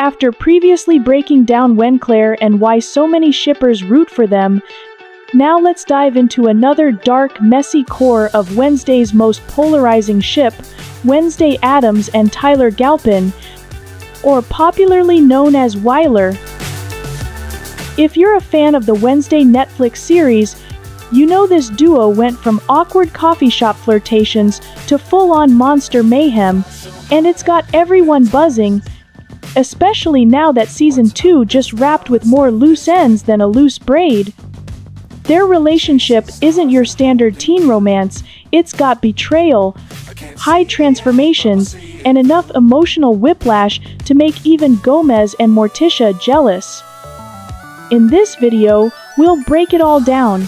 After previously breaking down Wenclair and why so many shippers root for them, now let's dive into another dark, messy core of Wednesday's most polarizing ship, Wednesday Addams and Tyler Galpin, or popularly known as Weyler. If you're a fan of the Wednesday Netflix series, you know this duo went from awkward coffee shop flirtations to full-on monster mayhem, and it's got everyone buzzing, especially now that Season 2 just wrapped with more loose ends than a loose braid. Their relationship isn't your standard teen romance, it's got betrayal, Hyde transformations, and enough emotional whiplash to make even Gomez and Morticia jealous. In this video, we'll break it all down.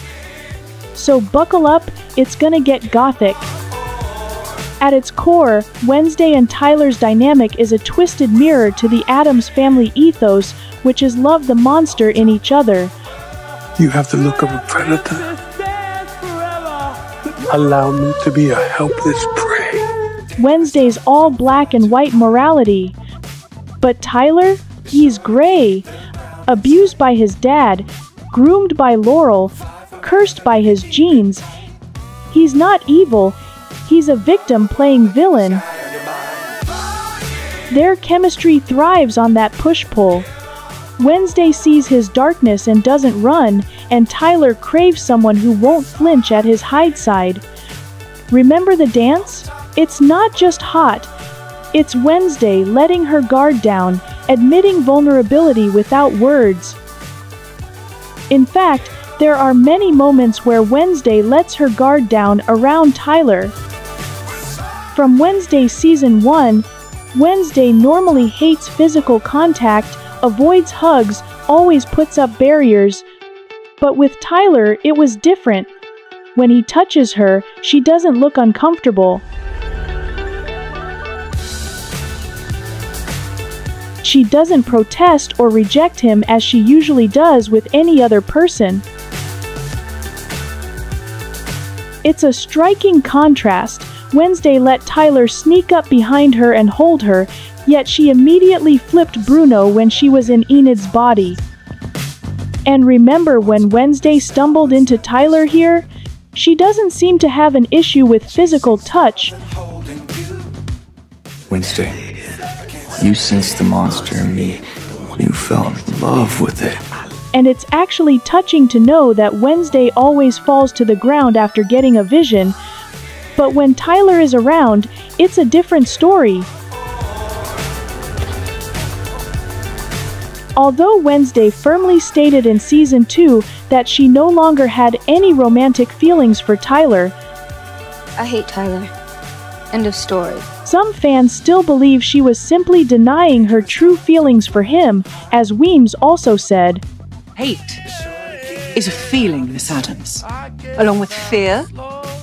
So buckle up, it's gonna get gothic. At its core, Wednesday and Tyler's dynamic is a twisted mirror to the Addams family ethos, which is love the monster in each other. You have the look of a predator. Allow me to be a helpless prey. Wednesday's all black and white morality. But Tyler? He's gray. Abused by his dad, groomed by Laurel, cursed by his genes. He's not evil, he's a victim playing villain. Their chemistry thrives on that push-pull. Wednesday sees his darkness and doesn't run, and Tyler craves someone who won't flinch at his Hyde side. Remember the dance? It's not just hot. It's Wednesday letting her guard down, admitting vulnerability without words. In fact, there are many moments where Wednesday lets her guard down around Tyler. From Wednesday Season 1, Wednesday normally hates physical contact, avoids hugs, always puts up barriers. But with Tyler, it was different. When he touches her, she doesn't look uncomfortable. She doesn't protest or reject him as she usually does with any other person. It's a striking contrast. Wednesday let Tyler sneak up behind her and hold her, yet she immediately flipped Bruno when she was in Enid's body. And remember when Wednesday stumbled into Tyler here? She doesn't seem to have an issue with physical touch. Wednesday, you sensed the monster in me. You fell in love with it. And it's actually touching to know that Wednesday always falls to the ground after getting a vision. But when Tyler is around, it's a different story. Although Wednesday firmly stated in Season 2 that she no longer had any romantic feelings for Tyler, I hate Tyler. End of story. Some fans still believe she was simply denying her true feelings for him, as Weems also said. Hate is a feeling, Miss Addams, along with fear,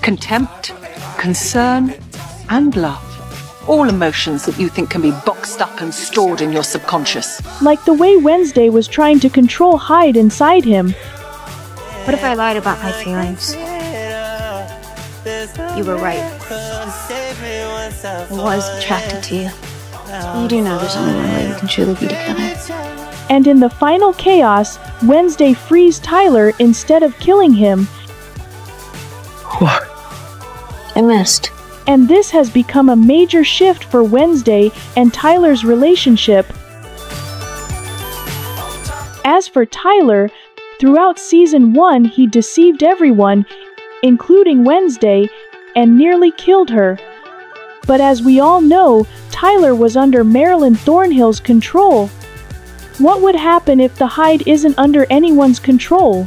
contempt, concern, and love. All emotions that you think can be boxed up and stored in your subconscious. Like the way Wednesday was trying to control Hyde inside him. What if I lied about my feelings? You were right. I was attracted to you. You do know there's only one way we can truly be together. And in the final chaos, Wednesday frees Tyler instead of killing him. What? I missed. And this has become a major shift for Wednesday and Tyler's relationship. As for Tyler, throughout Season 1 he deceived everyone, including Wednesday, and nearly killed her. But as we all know, Tyler was under Marilyn Thornhill's control. What would happen if the Hyde isn't under anyone's control?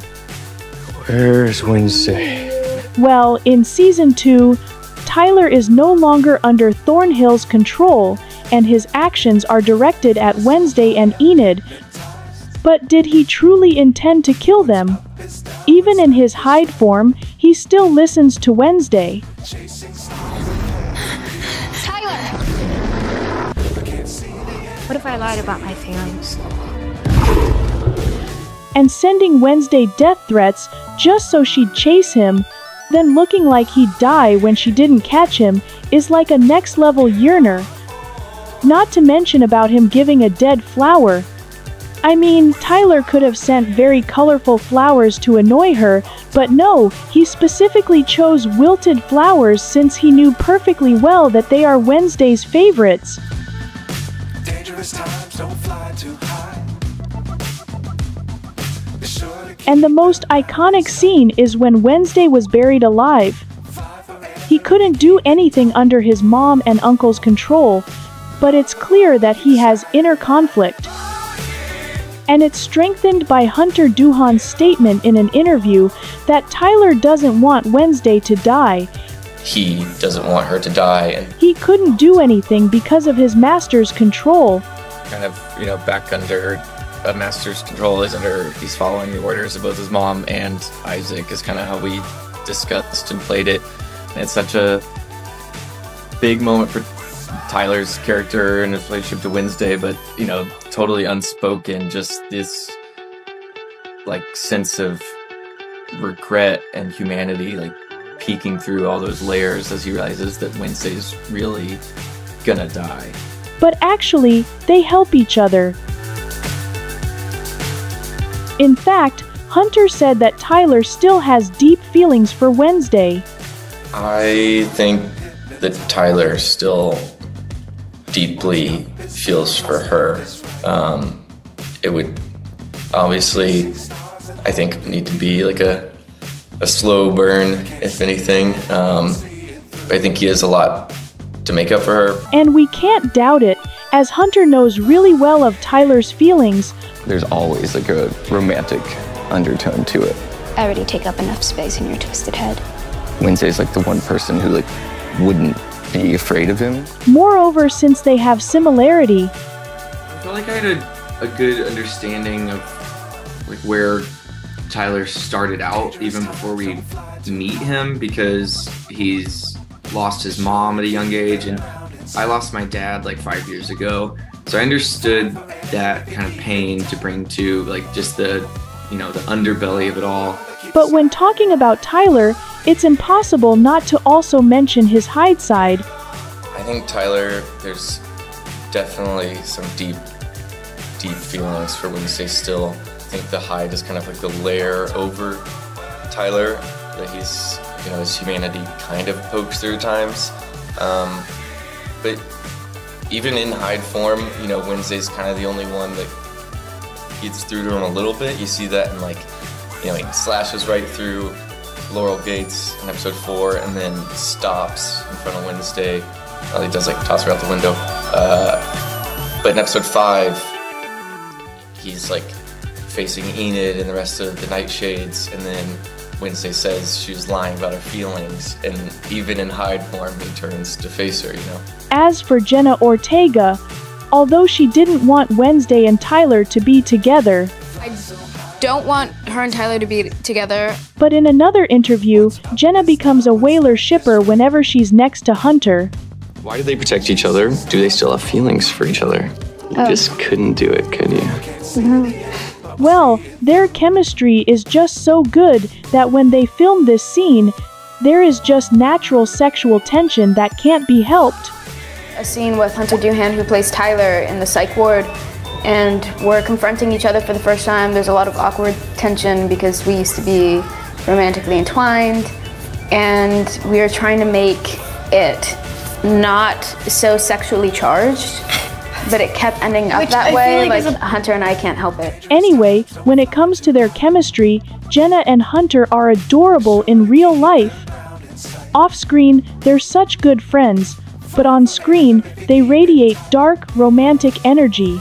Where's Wednesday? Well, in Season 2, Tyler is no longer under Thornhill's control, and his actions are directed at Wednesday and Enid. But did he truly intend to kill them? Even in his Hyde form, he still listens to Wednesday. Tyler! What if I lied about my feelings? And sending Wednesday death threats just so she'd chase him, then looking like he'd die when she didn't catch him, is like a next-level yearner. Not to mention about him giving a dead flower. I mean, Tyler could have sent very colorful flowers to annoy her, but no, he specifically chose wilted flowers since he knew perfectly well that they are Wednesday's favorites. And the most iconic scene is when Wednesday was buried alive. He couldn't do anything under his mom and uncle's control, but it's clear that he has inner conflict. And it's strengthened by Hunter Doohan's statement in an interview that Tyler doesn't want Wednesday to die. He doesn't want her to die, and he couldn't do anything because of his master's control. Kind of, back under a master's control he's following the orders of both his mom and Isaac is kind of how we discussed and played it. And it's such a big moment for Tyler's character and his relationship to Wednesday, but totally unspoken, just this sense of regret and humanity peeking through all those layers as he realizes that Wednesday's really gonna die. But actually, they help each other. In fact, Hunter said that Tyler still has deep feelings for Wednesday. I think that Tyler still deeply feels for her. It would obviously, I think, need to be a slow burn, if anything. I think he has a lot to make up for her. And we can't doubt it, as Hunter knows really well of Tyler's feelings. There's always a romantic undertone to it. I already take up enough space in your twisted head. Wednesday's the one person who wouldn't be afraid of him. Moreover, since they have similarity. I feel like I had a good understanding of where Tyler started out even before we meet him, because he's lost his mom at a young age and I lost my dad 5 years ago. So I understood that kind of pain to bring to just the the underbelly of it all. But when talking about Tyler, it's impossible not to also mention his Hyde side. I think Tyler, there's definitely some deep feelings for Wednesday still. I think the Hyde is kind of the layer over Tyler that he's, his humanity kind of pokes through times. But even in Hyde form, Wednesday's kind of the only one that gets through to him a little bit. You see that in he slashes right through Laurel Gates in episode 4 and then stops in front of Wednesday. He does toss her out the window. But in episode 5, he's facing Enid and the rest of the Nightshades, and then Wednesday says she was lying about her feelings, and even in Hyde form he turns to face her, As for Jenna Ortega, although she didn't want Wednesday and Tyler to be together, I don't want her and Tyler to be together. But in another interview, Jenna becomes a Weyler shipper whenever she's next to Hunter. Why do they protect each other? Do they still have feelings for each other? You just couldn't do it, could you? Well, their chemistry is just so good that when they film this scene, there is just natural sexual tension that can't be helped. A scene with Hunter Doohan, who plays Tyler, in the psych ward, and we're confronting each other for the first time. There's a lot of awkward tension because we used to be romantically entwined, and we are trying to make it not so sexually charged, but it kept ending up that way. Hunter and I can't help it. Anyway, when it comes to their chemistry, Jenna and Hunter are adorable in real life. Off-screen, they're such good friends, but on screen, they radiate dark, romantic energy.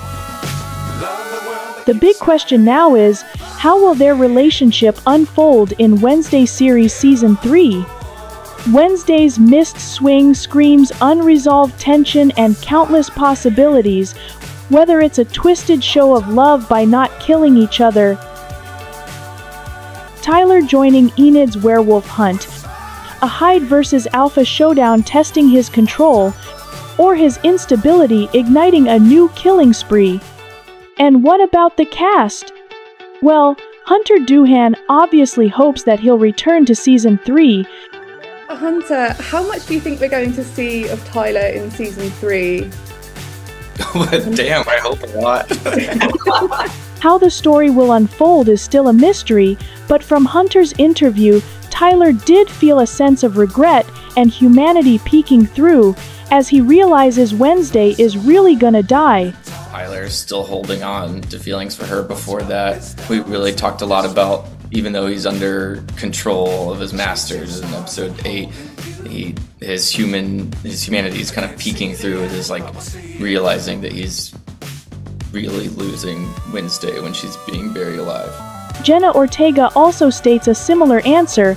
The big question now is, how will their relationship unfold in Wednesday series season 3? Wednesday's missed swing screams unresolved tension and countless possibilities, whether it's a twisted show of love by not killing each other, Tyler joining Enid's werewolf hunt, a Hyde versus Alpha showdown testing his control, or his instability igniting a new killing spree. And what about the cast? Well, Hunter Doohan obviously hopes that he'll return to season 3. Hunter, how much do you think we're going to see of Tyler in season 3? But damn, I hope not. How the story will unfold is still a mystery, but from Hunter's interview, Tyler did feel a sense of regret and humanity peeking through as he realizes Wednesday is really gonna die. Tyler's still holding on to feelings for her. Before that, we really talked a lot about, even though he's under control of his masters in episode 8, his humanity is kind of peeking through with his like realizing that he's really losing Wednesday when she's being buried alive. Jenna Ortega also states a similar answer.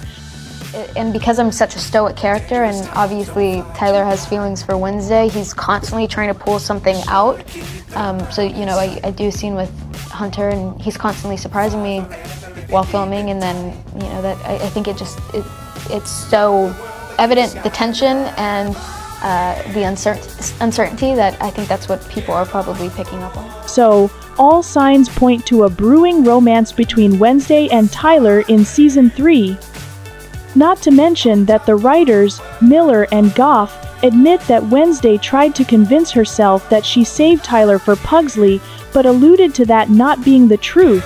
And because I'm such a stoic character, and obviously Tyler has feelings for Wednesday, he's constantly trying to pull something out. So, you know, I do a scene with Hunter, and he's constantly surprising me while filming, and then, you know, that I think it's so evident, the tension and the uncertainty, that I think that's what people are probably picking up on. So, all signs point to a brewing romance between Wednesday and Tyler in Season 3. Not to mention that the writers, Miller and Goff, admit that Wednesday tried to convince herself that she saved Tyler for Pugsley, but alluded to that not being the truth.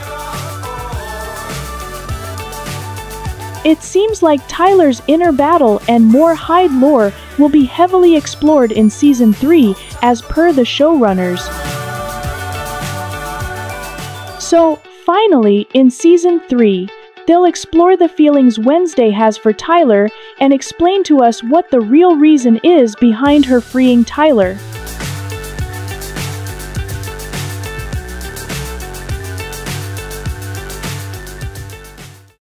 It seems like Tyler's inner battle and more Hyde lore will be heavily explored in Season 3, as per the showrunners. So, finally, in Season 3, they'll explore the feelings Wednesday has for Tyler and explain to us what the real reason is behind her freeing Tyler.